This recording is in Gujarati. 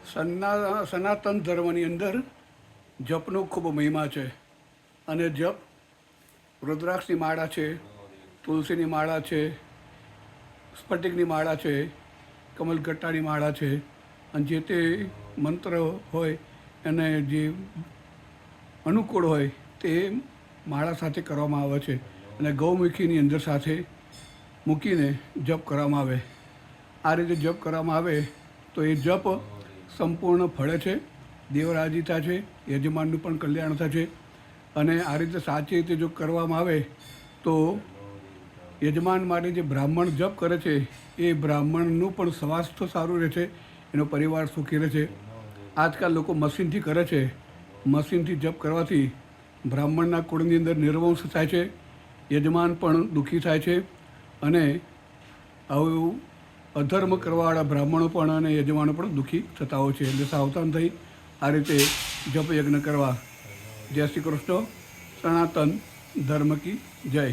સનાતન ધર્મની અંદર જપનો ખૂબ મહિમા છે અને જપ રુદ્રાક્ષની માળા છે, તુલસીની માળા છે, સ્ફટિકની માળા છે, કમલગટ્ટાની માળા છે અને જે તે મંત્ર હોય એને જે અનુકૂળ હોય તે માળા સાથે કરવામાં આવે છે અને ગૌમુખીની અંદર સાથે મૂકીને જપ કરવામાં આવે. આ રીતે જપ કરવામાં આવે તો એ જપ સંપૂર્ણ ફળે છે, દેવરાજીતા છે, યજમાનનું પણ કલ્યાણ થાય છે અને આ રીતે સાચી રીતે જો કરવામાં આવે તો યજમાન માટે જે બ્રાહ્મણ જપ કરે છે એ બ્રાહ્મણનું પણ સ્વાસ્થ્ય સારું રહે છે, એનો પરિવાર સુખી રહે છે. આજકાલ લોકો મશીનથી કરે છે, મશીનથી જપ કરવાથી બ્રાહ્મણના કુળની અંદર નિર્વંશ થાય છે, યજમાન પણ દુઃખી થાય છે અને આવું અધર્મ કરવાવાળા બ્રાહ્મણો પણ અને યજમાનો પણ દુઃખી થતા હોય છે. એટલે સાવધાન થઈ આ રીતે જપ યજ્ઞ કરવા. જય શ્રી કૃષ્ણ. સનાતન ધર્મ કી જય.